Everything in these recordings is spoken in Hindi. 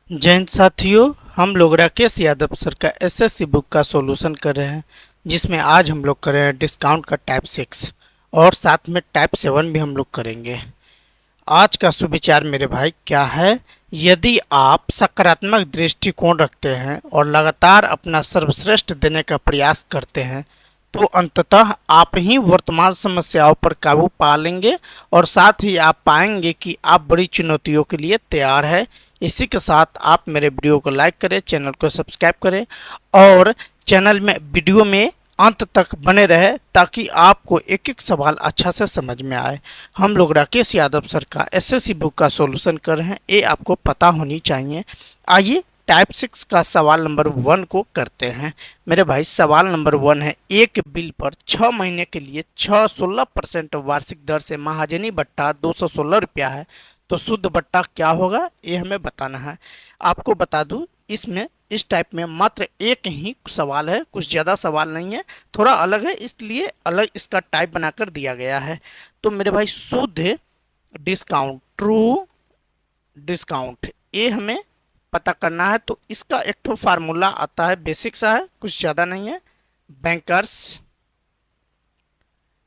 जय हिंद साथियों, हम लोग राकेश यादव सर का एसएससी बुक का सॉल्यूशन कर रहे हैं, जिसमें आज हम लोग कर रहे हैं डिस्काउंट का टाइप 6 और साथ में टाइप 7 भी हम लोग करेंगे। आज का सुविचार मेरे भाई क्या है? यदि आप सकारात्मक दृष्टिकोण रखते हैं और लगातार अपना सर्वश्रेष्ठ देने का प्रयास करते हैं तो अंततः आप ही वर्तमान समस्याओं पर काबू पा लेंगे और साथ ही आप पाएंगे कि आप बड़ी चुनौतियों के लिए तैयार है। इसी के साथ आप मेरे वीडियो को लाइक करें, चैनल को सब्सक्राइब करें और चैनल में वीडियो में अंत तक बने रहे ताकि आपको एक एक सवाल अच्छा से समझ में आए। हम लोग राकेश यादव सर का एसएससी बुक का सॉल्यूशन कर रहे हैं, ये आपको पता होनी चाहिए। आइए टाइप 6 का सवाल नंबर 1 को करते हैं। मेरे भाई सवाल नंबर 1 है, एक बिल पर 6 महीने के लिए 16% वार्षिक दर से महाजनी बट्टा 216 रुपया है, तो शुद्ध बट्टा क्या होगा ये हमें बताना है। आपको बता दूं इसमें इस टाइप में मात्र एक ही सवाल है, कुछ ज़्यादा सवाल नहीं है, थोड़ा अलग है इसलिए अलग इसका टाइप बनाकर दिया गया है। तो मेरे भाई शुद्ध डिस्काउंट, ट्रू डिस्काउंट, ये हमें पता करना है। तो इसका एक तो फार्मूला आता है, बेसिक सा है, कुछ ज़्यादा नहीं है। बैंकर्स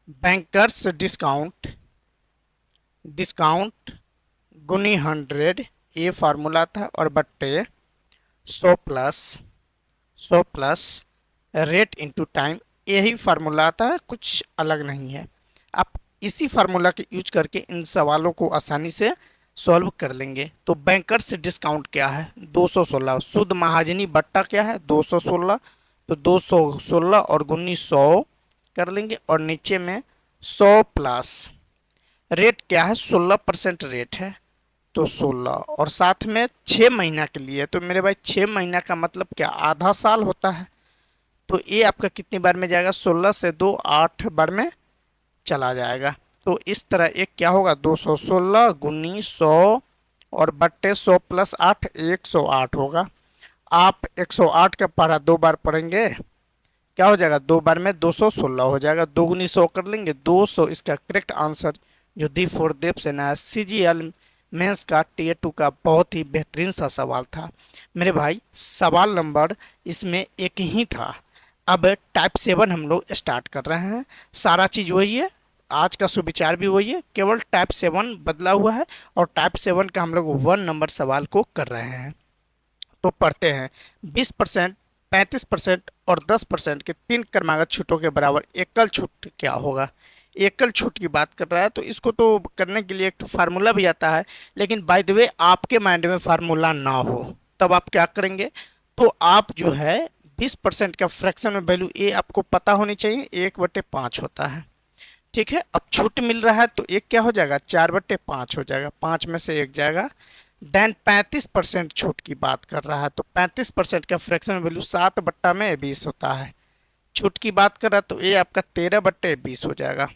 बैंकर्स डिस्काउंट, डिस्काउंट गुनी 100, ये फार्मूला था, और बट्टे 100 प्लस रेट इनटू टाइम, यही फार्मूला आता है, कुछ अलग नहीं है। आप इसी फार्मूला के यूज करके इन सवालों को आसानी से सॉल्व कर लेंगे। तो बैंकर्स डिस्काउंट क्या है? 216। शुद्ध महाजनी बट्टा क्या है? 216। तो 216 और गुनी 100 कर लेंगे, और नीचे में 100 प्लस रेट क्या है? 16% रेट है, तो 16, और साथ में 6 महीना के लिए। तो मेरे भाई 6 महीना का मतलब क्या? आधा साल होता है। तो ये आपका कितनी बार में जाएगा? 16 से 2 8 बार में चला जाएगा। तो इस तरह एक क्या होगा? 216 गुनी 100 और बट्टे 100 प्लस 8, 108 होगा। आप 108 का पढ़ा 2 बार पढ़ेंगे, क्या हो जाएगा? 2 बार में 216 हो जाएगा। 2 गुनी 100 कर लेंगे, 200 इसका करेक्ट आंसर जो दी फॉर देव सेना है। सीजीएल मेंस का टीयर 2 का बहुत ही बेहतरीन सा सवाल था मेरे भाई। सवाल नंबर इसमें एक ही था। अब टाइप 7 हम लोग स्टार्ट कर रहे हैं। सारा चीज़ वही है, आज का सुविचार भी वही है, केवल टाइप 7 बदला हुआ है, और टाइप 7 का हम लोग 1 नंबर सवाल को कर रहे हैं। तो पढ़ते हैं। 20%, 35% और 10% के 3 क्रमागत छूटों के बराबर एकल छूट क्या होगा? एकल छूट की बात कर रहा है, तो इसको तो करने के लिए एक तो फार्मूला भी आता है, लेकिन बाय द वे आपके माइंड में फार्मूला ना हो तब आप क्या करेंगे? तो आप जो है 20% का फ्रैक्शन में वैल्यू ये आपको पता होनी चाहिए, 1/5 होता है। ठीक है, अब छूट मिल रहा है तो एक क्या हो जाएगा? 4/5 हो जाएगा, 5 में से एक जाएगा। देन 35% छूट की बात कर रहा है, तो 35% का फ्रैक्शन वैल्यू 7/20 होता है। छूट की बात कर रहा है तो ये आपका 13/20 हो जाएगा।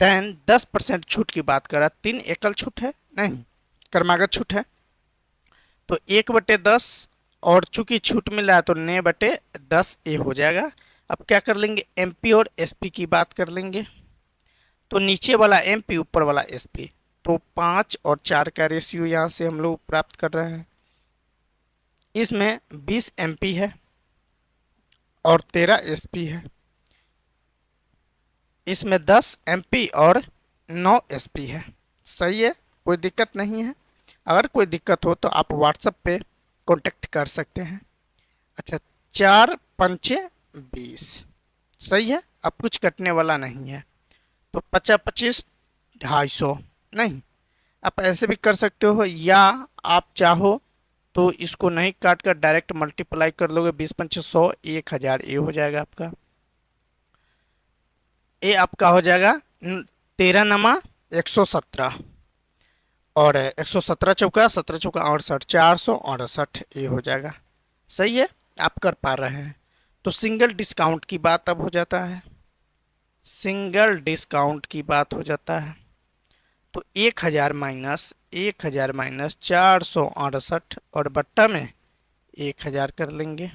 देन 10% छूट की बात कर रहा है, 3 एकल छूट है, नहीं क्रमागत छूट है, तो 1/10, और चूंकि छूट मिल रहा है तो 9/10 ए हो जाएगा। अब क्या कर लेंगे? एमपी और एसपी की बात कर लेंगे। तो नीचे वाला एमपी, ऊपर वाला एसपी, तो 5 और 4 का रेशियो यहाँ से हम लोग प्राप्त कर रहे हैं। इसमें 20 एमपी है और 13 एसपी है। इसमें 10 एमपी और 9 एसपी है। सही है, कोई दिक्कत नहीं है। अगर कोई दिक्कत हो तो आप व्हाट्सएप पे कांटेक्ट कर सकते हैं। अच्छा, 4 पंचे 20, सही है। अब कुछ कटने वाला नहीं है, तो 50 25 250, नहीं आप ऐसे भी कर सकते हो, या आप चाहो तो इसको नहीं काट कर डायरेक्ट मल्टीप्लाई कर लोगे। 20 पंचे 100, 1000, ये हो जाएगा आपका। ये आपका हो जाएगा 13 नमा 117, और 117 चौका 17 चौका 68, 468, ये हो जाएगा। सही है, आप कर पा रहे हैं। तो सिंगल डिस्काउंट की बात अब हो जाता है। सिंगल डिस्काउंट की बात हो जाता है, तो 1000 माइनस 468, और बट्टा में 1000 कर लेंगे,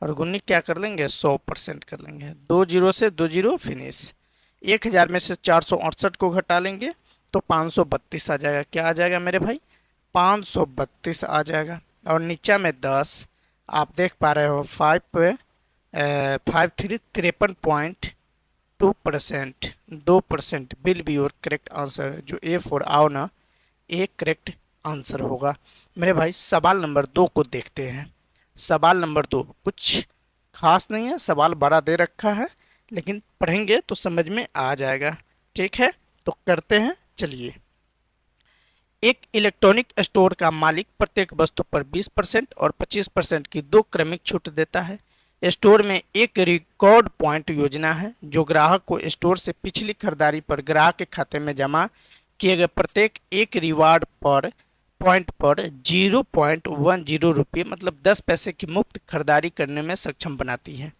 और गुनी क्या कर लेंगे? 100% कर लेंगे। 2 जीरो से 2 जीरो फिनिश। 1000 में से 468 को घटा लेंगे तो 532 आ जाएगा। क्या आ जाएगा मेरे भाई? 532 आ जाएगा। और नीचा में 10। आप देख पा रहे हो 53 53.2%, 2% will be your correct answer. जो ए फॉर आओ ना, ए करेक्ट आंसर होगा। मेरे भाई सवाल नंबर 2 को देखते हैं। सवाल नंबर 2 कुछ खास नहीं है, सवाल बड़ा दे रखा है, लेकिन पढ़ेंगे तो समझ में आ जाएगा। ठीक है, तो करते हैं, चलिए। एक इलेक्ट्रॉनिक स्टोर का मालिक प्रत्येक वस्तु पर 20% और 25% की दो क्रमिक छूट देता है। स्टोर में एक रिकॉर्ड पॉइंट योजना है जो ग्राहक को स्टोर से पिछली खरीदारी पर ग्राहक के खाते में जमा किए गए प्रत्येक एक रिवार्ड पर पॉइंट पर 0.10 रुपये मतलब 10 पैसे की मुफ्त खरीदारी करने में सक्षम बनाती है।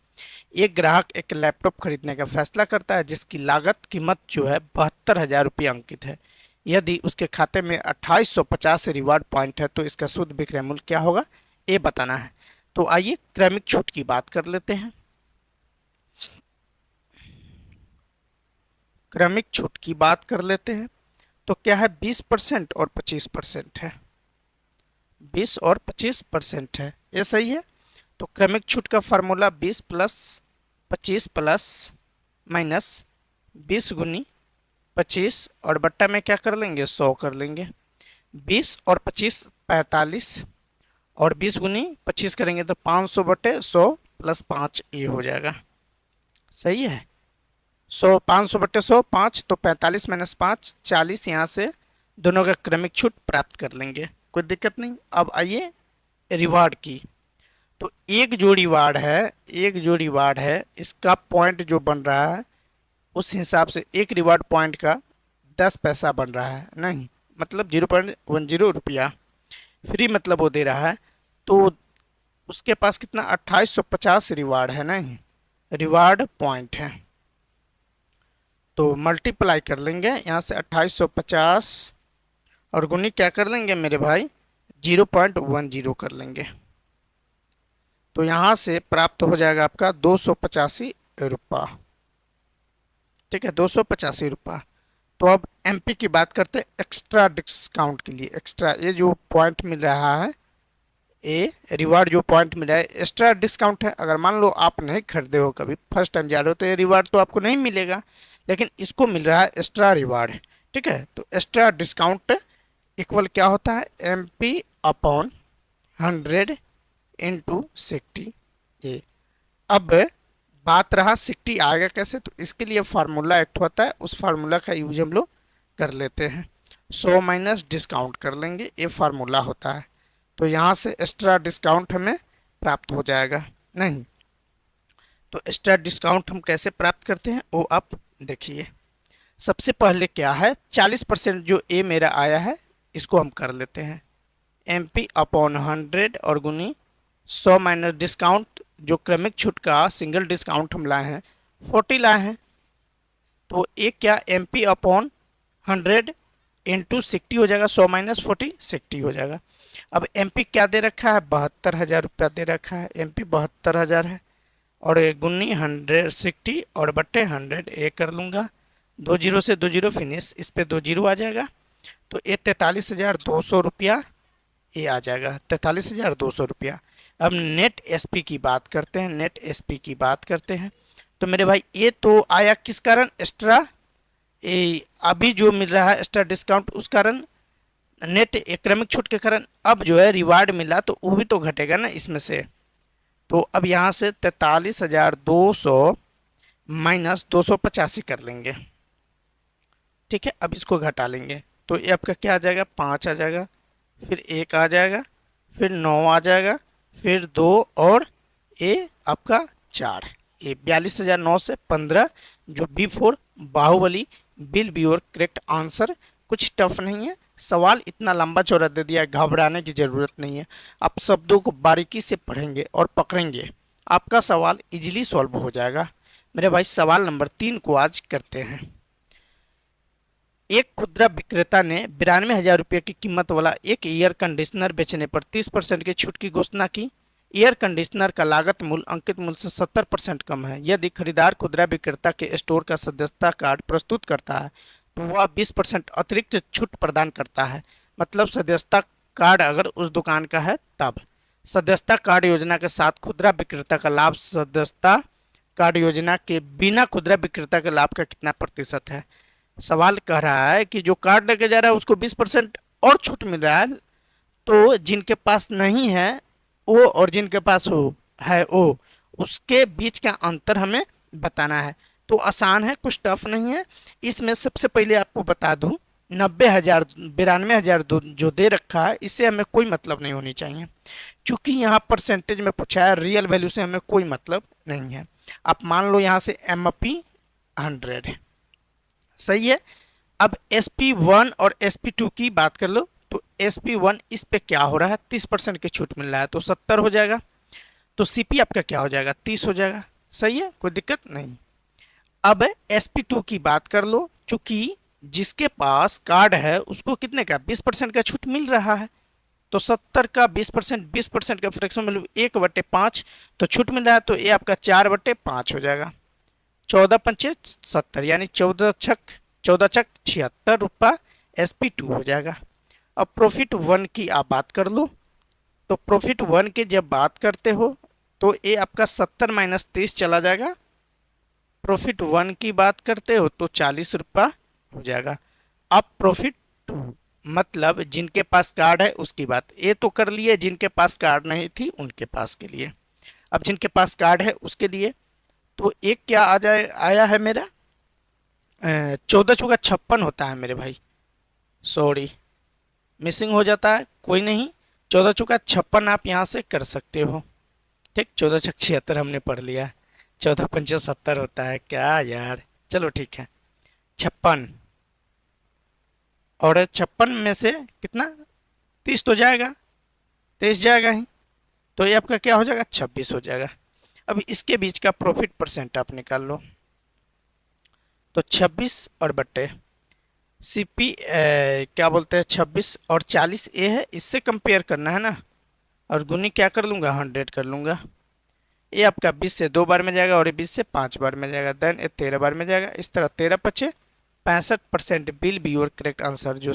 एक ग्राहक एक लैपटॉप खरीदने का फैसला करता है जिसकी लागत कीमत जो है 72,000 रुपये अंकित है। यदि उसके खाते में 2850 रिवार्ड पॉइंट है तो इसका शुद्ध विक्रय मूल्य क्या होगा, ये बताना है। तो आइए क्रमिक छूट की बात कर लेते हैं। क्रमिक छूट की बात कर लेते हैं तो क्या है, 20% और 25% है। 20 और 25% है, ये सही है। तो क्रमिक छूट का फार्मूला 20 प्लस 25 प्लस माइनस 20 गुनी 25 और बट्टा में क्या कर लेंगे, 100 कर लेंगे। 20 और 25 45 और 20 गुनी 25 करेंगे तो 500 बटे 100 प्लस 5 ये हो जाएगा। सही है। 100 500 बटे 100 5, तो 45 माइनस 5 40। यहाँ से दोनों का क्रमिक छूट प्राप्त कर लेंगे, कोई दिक्कत नहीं। अब आइए रिवार्ड की। तो एक जो रिवार्ड है इसका पॉइंट जो बन रहा है उस हिसाब से एक रिवार्ड पॉइंट का 10 पैसा बन रहा है, नहीं मतलब 0.10 रुपया फ्री मतलब वो दे रहा है। तो उसके पास कितना 2850 रिवार्ड है, नहीं रिवार्ड पॉइंट है। तो मल्टीप्लाई कर लेंगे यहाँ से 2850 और गुनी क्या कर लेंगे मेरे भाई 0.10 कर लेंगे। तो यहाँ से प्राप्त हो जाएगा आपका 285 रुपया। ठीक है, 285 रुपया। तो अब एमपी की बात करते हैं एक्स्ट्रा डिस्काउंट के लिए। एक्स्ट्रा ये जो पॉइंट मिल रहा है, ये रिवार्ड जो पॉइंट मिल रहा है एक्स्ट्रा डिस्काउंट है। अगर मान लो आप नहीं खरीदे हो, कभी फर्स्ट टाइम जा रहे हो, तो ये रिवार्ड तो आपको नहीं मिलेगा, लेकिन इसको मिल रहा है एक्स्ट्रा रिवार्ड। ठीक है, तो एक्स्ट्रा डिस्काउंट इक्वल क्या होता है, MP अपॉन 100 इंटू 60। ये अब बात रहा 60 आएगा कैसे, तो इसके लिए फार्मूला एक होता है, उस फार्मूला का यूज हम लोग कर लेते हैं। 100 माइनस डिस्काउंट कर लेंगे, ये फार्मूला होता है। तो यहाँ से एक्स्ट्रा डिस्काउंट हमें प्राप्त हो जाएगा। नहीं तो एक्स्ट्रा डिस्काउंट हम कैसे प्राप्त करते हैं वो आप देखिए। सबसे पहले क्या है, 40% जो ए मेरा आया है इसको हम कर लेते हैं MP अपॉन 100 और गुनी 100 माइनस डिस्काउंट जो क्रमिक छूट का सिंगल डिस्काउंट हम लाए हैं 40 लाए हैं। तो एक क्या MP अपॉन 100 इंटू 60 हो जाएगा, 100 माइनस 40 60 हो जाएगा। अब MP क्या दे रखा है, 72,000 रुपया दे रखा है। MP 72,000 है और गुन्नी 160 और बट्टे 100 ए कर लूँगा। 2 जीरो से 2 जीरो फिनिश, इस पे 2 जीरो आ जाएगा। तो ये 43,200 रुपया ये आ जाएगा, 43,200 रुपया। अब नेट SP की बात करते हैं। नेट SP की बात करते हैं तो मेरे भाई ये तो आया किस कारण, एक्स्ट्रा अभी जो मिल रहा है एक्स्ट्रा डिस्काउंट उस कारण, नेट क्रमिक छूट के कारण। अब जो है रिवार्ड मिला तो वो भी तो घटेगा ना इसमें से। तो अब यहाँ से 43,200 माइनस 285 कर लेंगे। ठीक है, अब इसको घटा लेंगे तो ये आपका क्या आ जाएगा, 5 आ जाएगा, फिर 1 आ जाएगा, फिर 9 आ जाएगा, फिर 2 और ये आपका 4। ये 42,900 से 15 जो B4 Baahubali will be your correct answer. कुछ टफ नहीं है, सवाल इतना लंबा चौड़ा दे दिया है, घबराने की ज़रूरत नहीं है। आप शब्दों को बारीकी से पढ़ेंगे और पकड़ेंगे, आपका सवाल इजीली सॉल्व हो जाएगा। मेरे भाई सवाल नंबर 3 को आज करते हैं। एक खुदरा विक्रेता ने 92,000 रुपये की कीमत वाला एक एयर कंडीशनर बेचने पर 30% की छूट की घोषणा की। एयर कंडीशनर का लागत मूल्य अंकित मूल्य से 70% कम है। यदि खरीदार खुदरा विक्रेता के स्टोर का सदस्यता कार्ड प्रस्तुत करता है तो वह 20% अतिरिक्त छूट प्रदान करता है। मतलब सदस्यता कार्ड अगर उस दुकान का है तब। सदस्यता कार्ड योजना के साथ खुदरा विक्रेता का लाभ सदस्यता कार्ड योजना के बिना खुदरा विक्रेता के लाभ का कितना प्रतिशत है। सवाल कह रहा है कि जो कार्ड लेके जा रहा है उसको 20% और छूट मिल रहा है, तो जिनके पास नहीं है वो और जिनके पास हो है वो, उसके बीच का अंतर हमें बताना है। तो आसान है, कुछ टफ नहीं है। इसमें सबसे पहले आपको बता दूं 90,000 92,000 जो दे रखा है इससे हमें कोई मतलब नहीं होनी चाहिए, क्योंकि यहाँ परसेंटेज में पूछा है, रियल वैल्यू से हमें कोई मतलब नहीं है। आप मान लो यहाँ से एमपी 100 है, सही है। अब SP1 और SP2 की बात कर लो, तो SP1 इस पे क्या हो रहा है 30% की छूट मिल रहा है तो 70 हो जाएगा, तो CP आपका क्या हो जाएगा 30 हो जाएगा, सही है, कोई दिक्कत नहीं। अब SP2 की बात कर लो, चूंकि जिसके पास कार्ड है उसको कितने का 20% का छूट मिल रहा है, तो 70 का 20% का फ्रैक्शन वैल्यू 1/5, तो छूट मिल रहा है तो ये आपका 4/5 हो जाएगा। 14 पंचे 70 यानी 14 छक 76 रुपया SP2 हो जाएगा। अब प्रॉफिट 1 की आप बात कर लो, तो प्रॉफिट 1 की जब बात करते हो तो ये आपका 70 - 30 चला जाएगा। प्रॉफिट 1 की बात करते हो तो 40 रुपया हो जाएगा। अब प्रॉफिट 2 मतलब जिनके पास कार्ड है उसकी बात, ये तो कर लिए, जिनके पास कार्ड नहीं थी उनके पास के लिए। अब जिनके पास कार्ड है उसके लिए तो एक क्या आ जाए आया है मेरा 14 चौका 56 होता है मेरे भाई, सॉरी मिसिंग हो जाता है, कोई नहीं। 14 चौका 56 आप यहाँ से कर सकते हो, ठीक। 14 छक 76 हमने पढ़ लिया, 14 पंचे 70 होता है क्या यार, चलो ठीक है 56, और 56 में से कितना 30 तो जाएगा, 23 जाएगा ही, तो ये आपका क्या हो जाएगा 26 हो जाएगा। अब इसके बीच का प्रॉफिट परसेंट आप निकाल लो, तो 26 और बट्टे CP क्या बोलते हैं 26 और 40 ए है, इससे कंपेयर करना है ना, और गुनी क्या कर लूँगा 100 कर लूँगा। ये आपका 20 से 2 बार में जाएगा और ये 20 से 5 बार में जाएगा, देन ये 13 बार में जाएगा। इस तरह 13 पचे 65% will be your correct answer, जो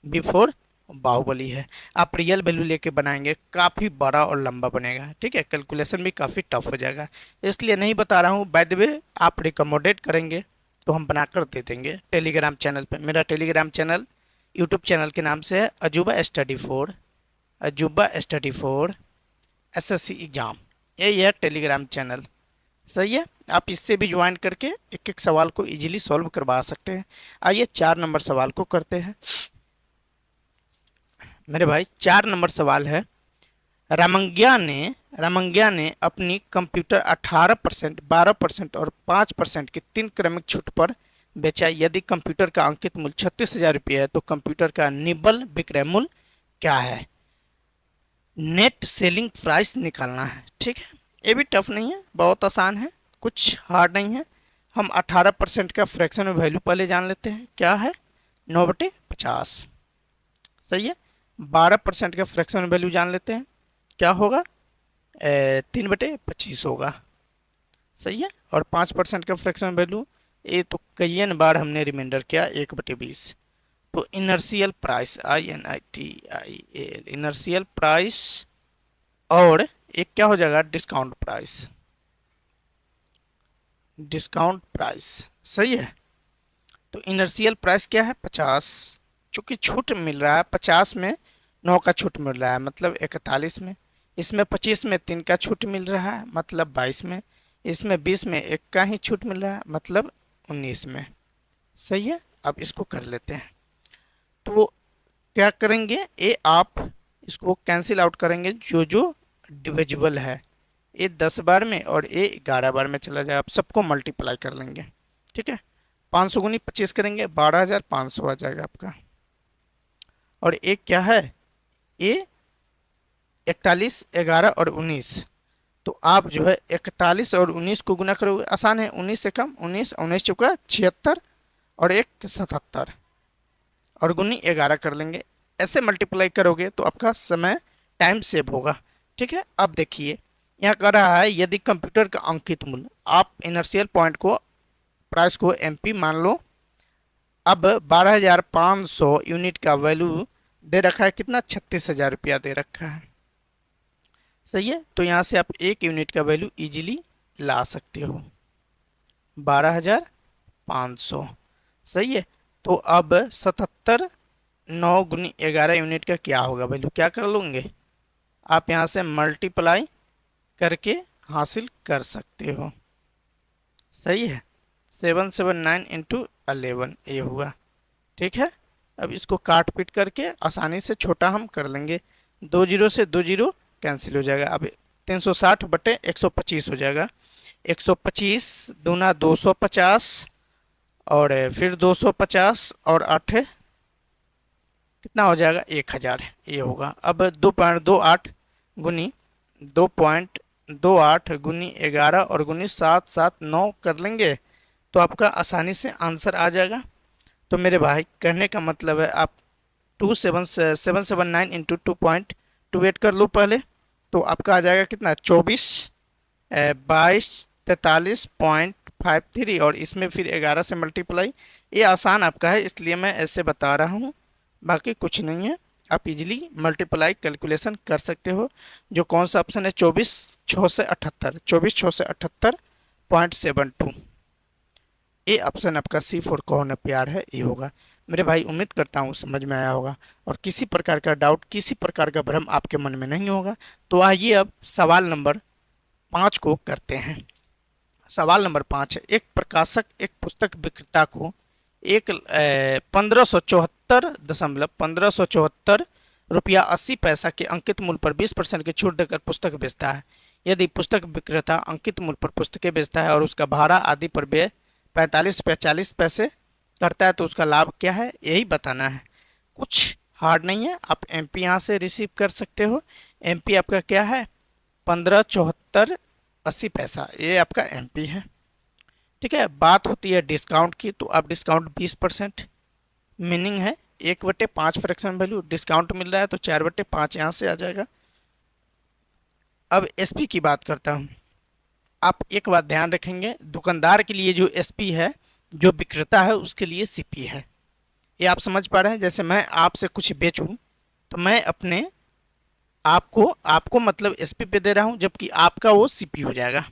बिफोर बाहुबली है। आप रियल वैल्यू लेके बनाएंगे काफ़ी बड़ा और लंबा बनेगा, ठीक है, कैलकुलेशन भी काफ़ी टफ हो जाएगा, इसलिए नहीं बता रहा हूँ। बाय द वे आप रिकमेंडेड करेंगे तो हम बनाकर दे देंगे टेलीग्राम चैनल पे। मेरा टेलीग्राम चैनल यूट्यूब चैनल के नाम से है अजूबा स्टडी फोर SSC एग्जाम, यही है टेलीग्राम चैनल, सही है। आप इससे भी ज्वाइन करके एक एक सवाल को इजीली सॉल्व करवा सकते हैं। आइए 4 नंबर सवाल को करते हैं मेरे भाई। 4 नंबर सवाल है, रामंग्या ने अपनी कंप्यूटर 18%, 12% और 5% की 3 क्रमिक छूट पर बेचा। यदि कंप्यूटर का अंकित मूल्य 36,000 रुपये है तो कंप्यूटर का निबल विक्रय मूल्य क्या है। नेट सेलिंग प्राइस निकालना है, ठीक है। ये भी टफ नहीं है, बहुत आसान है, कुछ हार्ड नहीं है। हम 18% का फ्रैक्शन में वैल्यू पहले जान लेते हैं, क्या है 9/50, सही है। 12% का फ्रैक्शन में वैल्यू जान लेते हैं, क्या होगा 3/25 होगा, सही है। और 5% का फ्रैक्शन वैल्यू, ये तो कई बार हमने रिमाइंडर किया 1/20। तो inertial price INITIAL inertial price, और एक क्या हो जाएगा डिस्काउंट प्राइस, सही है। तो इनर्शियल प्राइस क्या है 50, चूंकि छूट मिल रहा है 50 में 9 का छूट मिल रहा है मतलब 41 में, इसमें 25 में 3 का छूट मिल रहा है मतलब 22 में, इसमें 20 में 1 का ही छूट मिल रहा है मतलब 19 में, सही है। अब इसको कर लेते हैं, तो क्या करेंगे ये आप इसको कैंसिल आउट करेंगे, जो डिविजिबल है ये 10 बार में और ये 11 बार में चला जाएगा। आप सबको मल्टीप्लाई कर लेंगे, ठीक है। 500 गुनी 25 करेंगे 12,500 आ जाएगा आपका। और एक क्या है ये 41, 11 और 19, तो आप जो है 41 और 19 को गुना करोगे, आसान है, 19 से कम 19, 19 चौका 76 और 1 77 और गुनी 11 कर लेंगे। ऐसे मल्टीप्लाई करोगे तो आपका समय टाइम सेव होगा, ठीक है। अब देखिए यहाँ कह रहा है यदि कंप्यूटर का अंकित मूल्य, आप इनर्शियल पॉइंट को प्राइस को MP मान लो। अब 12,500 यूनिट का वैल्यू दे रखा है कितना, 36,000 रुपया दे रखा है। सही है, तो यहाँ से आप 1 यूनिट का वैल्यू इजीली ला सकते हो, 12,500। सही है, तो अब 77 9 गुनी 11 यूनिट का क्या होगा वैल्यू, क्या कर लोगे आप यहाँ से मल्टीप्लाई करके हासिल कर सकते हो। सही है, 779 इंटू 11 ये हुआ। ठीक है, अब इसको काट पीट करके आसानी से छोटा हम कर लेंगे, 2 जीरो से 2 जीरो कैंसिल हो जाएगा। अब 360 बटे 125 हो जाएगा, 125 दूना 250 और फिर 250 और 8 कितना हो जाएगा, 1000 ये होगा। अब 2.28 गुनी 2.28 गुनी 11 और गुनी 7 7 9 कर लेंगे तो आपका आसानी से आंसर आ जाएगा। तो मेरे भाई कहने का मतलब है आप 779 इंटू 2.28 कर लो पहले, तो आपका आ जाएगा कितना, 24 22 43.53 और इसमें फिर 11 से मल्टीप्लाई। ये आसान आपका है इसलिए मैं ऐसे बता रहा हूँ, बाकी कुछ नहीं है, आप इजीली मल्टीप्लाई कैलकुलेशन कर सकते हो। जो कौन सा ऑप्शन है, 24 6 से 78, 24 6 से 78.72, ये ऑप्शन आपका सी फॉर कौन प्यार है ये होगा। मेरे भाई उम्मीद करता हूँ समझ में आया होगा और किसी प्रकार का डाउट, किसी प्रकार का भ्रम आपके मन में नहीं होगा। तो आइए अब सवाल नंबर 5 को करते हैं। सवाल नंबर 5 है, एक प्रकाशक एक पुस्तक विक्रेता को एक 1574 रुपया 80 पैसा के अंकित मूल्य पर 20% की छूट देकर पुस्तक बेचता है। यदि पुस्तक विक्रेता अंकित मूल्य पर पुस्तकें बेचता है और उसका भाड़ा आदि पर व्यय 45 रुपया 40 पैसे करता है तो उसका लाभ क्या है, यही बताना है। कुछ हार्ड नहीं है, आप एमपी यहाँ से रिसीव कर सकते हो। एमपी आपका क्या है, 1574.80 पैसा, ये आपका एमपी है। ठीक है, बात होती है डिस्काउंट की, तो आप डिस्काउंट 20%, मीनिंग है 1/5 फ्रैक्शन वैल्यू, डिस्काउंट मिल रहा है तो 4/5 यहाँ से आ जाएगा। अब एसपी की बात करता हूँ, आप एक बात ध्यान रखेंगे, दुकानदार के लिए जो एसपी है, जो विक्रेता है उसके लिए सीपी है। ये आप समझ पा रहे हैं। जैसे मैं आपसे कुछ बेचूं तो मैं अपने आपको मतलब एसपी पे दे रहा हूं, जबकि आपका वो सीपी हो जाएगा।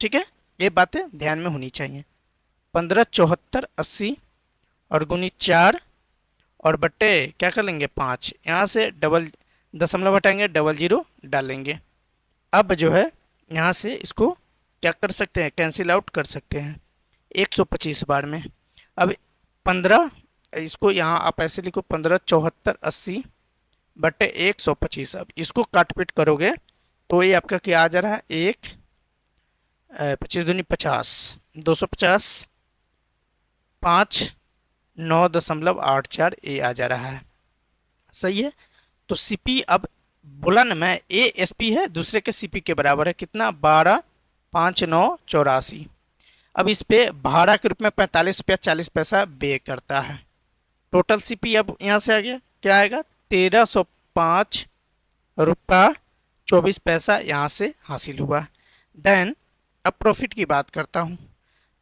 ठीक है, ये बातें ध्यान में होनी चाहिए। 1574.80 और गुनी 4 और बट्टे क्या कर लेंगे 5, यहाँ से डबल दशमलव हटाएंगे, डबल जीरो डालेंगे। अब जो है यहाँ से इसको क्या कर सकते हैं, कैंसिल आउट कर सकते हैं 125 बार में। अब 15, इसको यहाँ आप ऐसे लिखो 1574.80 बटे 125। अब इसको काट पीट करोगे तो ये आपका क्या आ जा रहा है, 25 दूनी 50, 250, 5 9.84 ये आ जा रहा है। सही है, तो सीपी अब बोला ना मैं, ए एस पी है दूसरे के सीपी के बराबर है, कितना 12,5,984। अब इस पे भाड़ा के रूप में 45 रुपया 40 पैसा पे करता है। टोटल सीपी अब यहाँ से आ गया, क्या आएगा, 1305 रुपया 24 पैसा यहाँ से हासिल हुआ। देन अब प्रॉफिट की बात करता हूँ,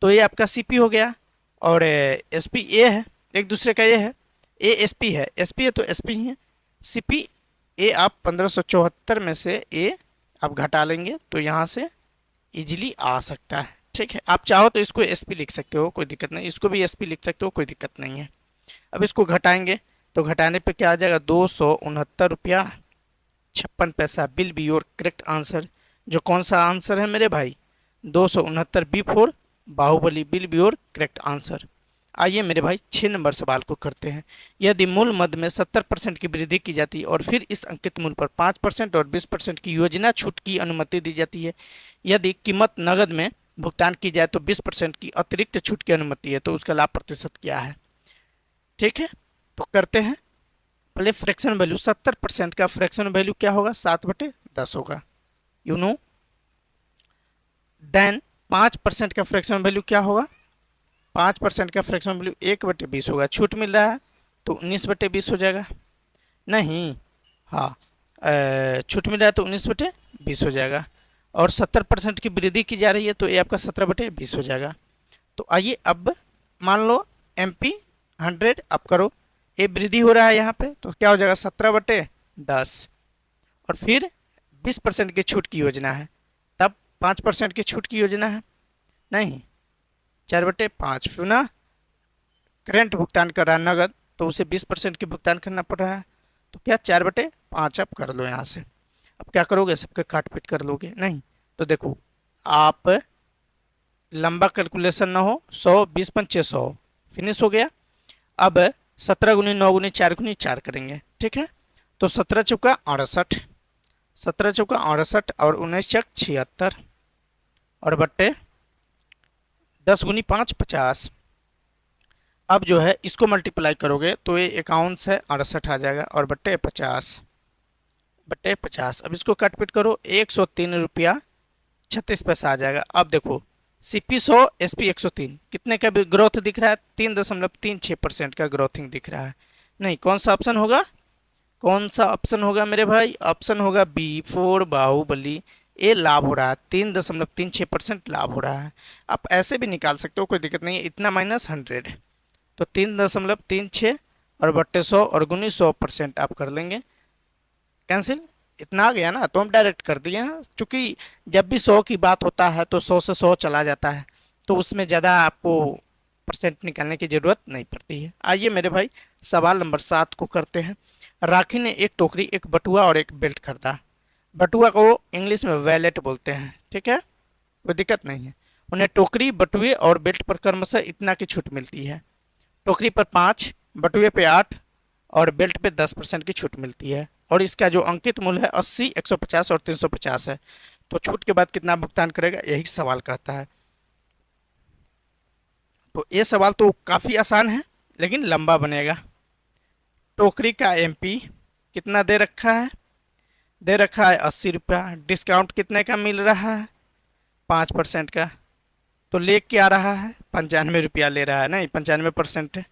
तो ये आपका सीपी हो गया और एसपी ए है, एक दूसरे का ये है, ए एसपी है, एसपी है तो एसपी ही है। सीपी ए आप 1574 में से ए आप घटा लेंगे तो यहाँ से इजीली आ सकता है। ठीक है, आप चाहो तो इसको एसपी लिख सकते हो, कोई दिक्कत नहीं, इसको भी एसपी लिख सकते हो, कोई दिक्कत नहीं है। अब इसको घटाएंगे तो घटाने पे क्या आ जाएगा, 269 रुपया 56 पैसा will be your correct answer. जो कौन सा आंसर है मेरे भाई, 269 B for Baahubali will be your correct answer. आइए मेरे भाई 6 नंबर सवाल को करते हैं। यदि मूल मद में 70% की वृद्धि की जाती है और फिर इस अंकित मूल्य पर 5% और 20% की योजना छूट की अनुमति दी जाती है, यदि कीमत नगद में भुगतान की जाए तो 20% की अतिरिक्त छूट की अनुमति है, तो उसका लाभ प्रतिशत क्या है। ठीक है, तो करते हैं। पहले फ्रैक्शन वैल्यू, 70% का फ्रैक्शन वैल्यू क्या होगा, 7/10 होगा, यू नो। देन 5% का फ्रैक्शन वैल्यू क्या होगा, 5% का फ्रैक्शन वैल्यू 1/20 होगा, छूट मिल रहा है तो 19/20 हो जाएगा। नहीं, हाँ, छूट मिल रहा है तो 19/20 हो जाएगा और 70% की वृद्धि की जा रही है तो ये आपका 17/20 हो जाएगा। तो आइए अब मान लो MP 100 आप करो, ये वृद्धि हो रहा है यहाँ पे, तो क्या हो जाएगा 17/10। और फिर 20% की छूट की योजना है, तब 5% की छूट की योजना है, नहीं 4/5। फिर ना करंट भुगतान कर रहा है नगद, तो उसे 20% की भुगतान करना पड़ रहा है, तो क्या 4/5 आप कर लो यहाँ से। अब क्या करोगे, सबके काट पीट कर लोगे, नहीं तो देखो आप लंबा कैलकुलेशन ना हो, 100 20 पंचे 100 फिनिश हो गया। अब 17 × 9 × 4 × 4 करेंगे, ठीक है। तो 17 × 4 = 68, 17 × 4 = 68 और 19 × 6 = 76 और बट्टे 10 × 5 = 50। अब जो है इसको मल्टीप्लाई करोगे तो ये 51 से 68 आ जाएगा और बट्टे 50/50। अब इसको काट पीट करो, 103 रुपया 36 पैसा आ जाएगा। अब देखो CP 100 SP 103 कितने का भी ग्रोथ दिख रहा है, 3.36% का ग्रोथिंग दिख रहा है। नहीं, कौन सा ऑप्शन होगा, कौन सा ऑप्शन होगा मेरे भाई, ऑप्शन होगा B4 बाहुबली। ये लाभ हो रहा है, 3.36% लाभ हो रहा है। आप ऐसे भी निकाल सकते हो, कोई दिक्कत नहीं है, इतना -100 तो 3.36 और बट्टे 100 और गुनी 100% आप कर लेंगे कैंसिल। इतना आ गया ना, तो हम डायरेक्ट कर दिए हैं, चूंकि जब भी 100 की बात होता है तो 100 से 100 चला जाता है, तो उसमें ज़्यादा आपको परसेंट निकालने की ज़रूरत नहीं पड़ती है। आइए मेरे भाई सवाल नंबर 7 को करते हैं। राखी ने एक टोकरी, एक बटुआ और एक बेल्ट खरीदा। बटुआ को इंग्लिश में वैलेट बोलते हैं, ठीक है, कोई दिक्कत नहीं है। उन्हें टोकरी, बटुए और बेल्ट पर क्रमशः इतना की छूट मिलती है। टोकरी पर 5, बटुए पे 8 और बेल्ट पे 10% की छूट मिलती है, और इसका जो अंकित मूल्य है 80, 150 और 350 है। तो छूट के बाद कितना भुगतान करेगा, यही सवाल कहता है। तो ये सवाल तो काफ़ी आसान है लेकिन लंबा बनेगा। टोकरी का MP कितना दे रखा है, दे रखा है 80 रुपया। डिस्काउंट कितने का मिल रहा है, 5% का। तो ले क्या रहा है, 95 रुपया ले रहा है, नहीं 95% है।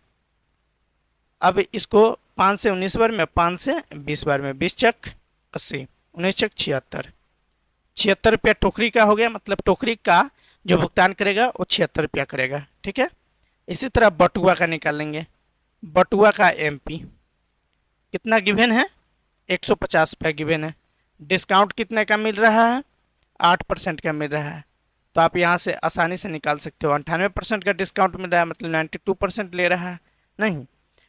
अब इसको 5 से 19 बार में, 5 से 20 बार में, 20×80, 19×76, 76 रुपया टोकरी का हो गया। मतलब टोकरी का जो भुगतान करेगा वो 76 रुपया करेगा, ठीक है। इसी तरह बटुआ का निकालेंगे। बटुआ का MP कितना गिवन है, 150 रुपया गिवन है। डिस्काउंट कितने का मिल रहा है, 8% का मिल रहा है। तो आप यहाँ से आसानी से निकाल सकते हो, 98% का डिस्काउंट मिल रहा है, मतलब 92% ले रहा है, नहीं।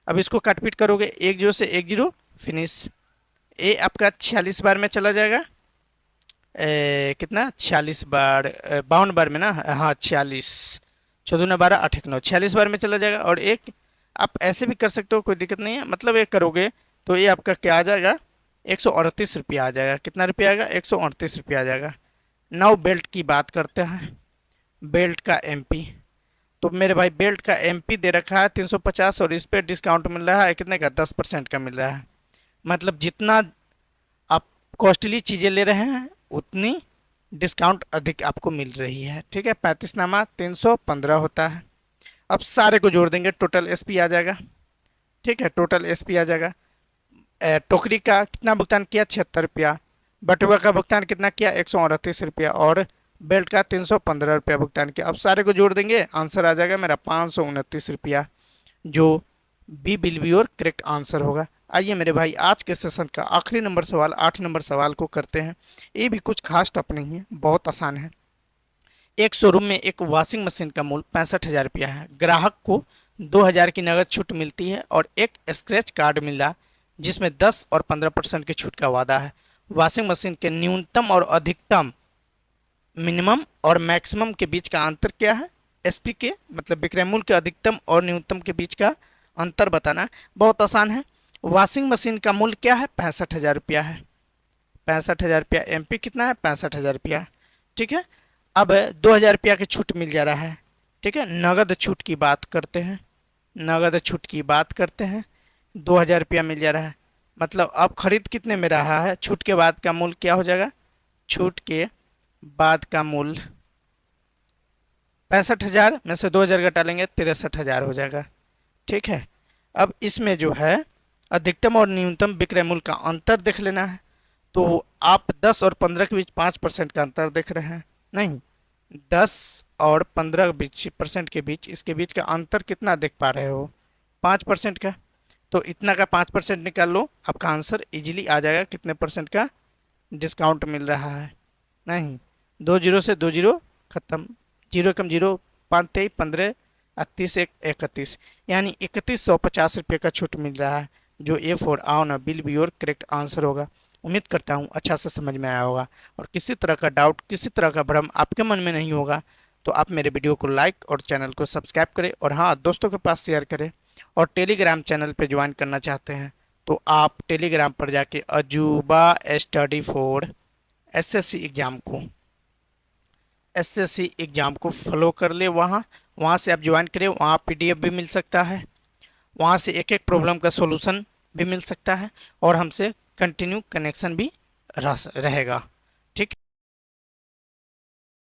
अब इसको काटपीट करोगे, 1 0 से 1 0 फिनिश। ये आपका 46 बार में चला जाएगा, कितना 46 बार, 52 बार में ना, हाँ 46, 14 12 8 9, 46 बार में चला जाएगा। और एक आप ऐसे भी कर सकते हो, कोई दिक्कत नहीं है। मतलब एक करोगे तो ये आपका क्या आ जाएगा, 138 रुपया आ जाएगा। कितना रुपया आएगा, 138 रुपया आ जाएगा। नाउ बेल्ट की बात करते हैं। बेल्ट का MP, तो मेरे भाई बेल्ट का MP दे रखा है 350 और इस पर डिस्काउंट मिल रहा है कितने का, 10% का मिल रहा है। मतलब जितना आप कॉस्टली चीज़ें ले रहे हैं उतनी डिस्काउंट अधिक आपको मिल रही है, ठीक है। 35 नामा 315 होता है। अब सारे को जोड़ देंगे, टोटल SP आ जाएगा, ठीक है, टोटल SP आ जाएगा। टोकरी का कितना भुगतान किया, 76 रुपया। बटुआ का भुगतान कितना किया, 138 रुपया। और बेल्ट का 315 रुपया भुगतान किया। अब सारे को जोड़ देंगे, आंसर आ जाएगा मेरा 529 रुपया, जो बी विल बी और करेक्ट आंसर होगा। आइए मेरे भाई आज के सेशन का आखिरी नंबर सवाल, 8 नंबर सवाल को करते हैं। ये भी कुछ खास टफ नहीं है, बहुत आसान है। एक शोरूम में एक वॉशिंग मशीन का मूल्य 65,000 रुपया है। ग्राहक को 2,000 की नगद छूट मिलती है और एक स्क्रैच कार्ड मिला जिसमें 10 और 15% की छूट का वादा है। वॉशिंग मशीन के न्यूनतम और अधिकतम, मिनिमम और मैक्सिमम के बीच का अंतर क्या है, SP के मतलब विक्रय मूल्य के अधिकतम और न्यूनतम के बीच का अंतर बताना। बहुत आसान है। वॉशिंग मशीन का मूल्य क्या है, 65,000 रुपया है। 65,000 रुपया। MP कितना है, 65,000 रुपया, ठीक है। अब 2,000 रुपया की छूट मिल जा रहा है, ठीक है। नगद छूट की बात करते हैं, नगद छूट की बात करते हैं। 2,000 रुपया मिल जा रहा है, मतलब अब खरीद कितने में रहा है, छूट के बाद का मूल्य क्या हो जाएगा, छूट के बाद का मूल्य 65,000 में से 2,000 घटा लेंगे, 63,000 हो जाएगा, ठीक है। अब इसमें जो है अधिकतम और न्यूनतम विक्रय मूल्य का अंतर देख लेना है। तो आप 10 और 15 के बीच 5% का अंतर देख रहे हैं, नहीं 10 और 15% के बीच, इसके बीच का अंतर कितना देख पा रहे हो, 5% का। तो इतना का 5% निकाल लो, आपका आंसर इजीली आ जाएगा कितने परसेंट का डिस्काउंट मिल रहा है। नहीं, 2 जीरो से 2 जीरो खत्म, जीरो कम जीरो, 5 23 15 38 एक 31, यानी 3150 रुपये का छूट मिल रहा है, जो A for on will be your correct answer होगा। उम्मीद करता हूँ अच्छा से समझ में आया होगा, और किसी तरह का डाउट, किसी तरह का भ्रम आपके मन में नहीं होगा तो आप मेरे वीडियो को लाइक और चैनल को सब्सक्राइब करें, और हाँ, दोस्तों के पास शेयर करें। और टेलीग्राम चैनल पे ज्वाइन करना चाहते हैं तो आप टेलीग्राम पर जाके अजूबा स्टडी फॉर एसएससी एग्ज़ाम को फॉलो कर ले। वहाँ वहाँ से आप ज्वाइन करें, वहाँ पीडीएफ भी मिल सकता है, वहाँ से एक एक प्रॉब्लम का सॉल्यूशन भी मिल सकता है, और हमसे कंटिन्यू कनेक्शन भी रहेगा।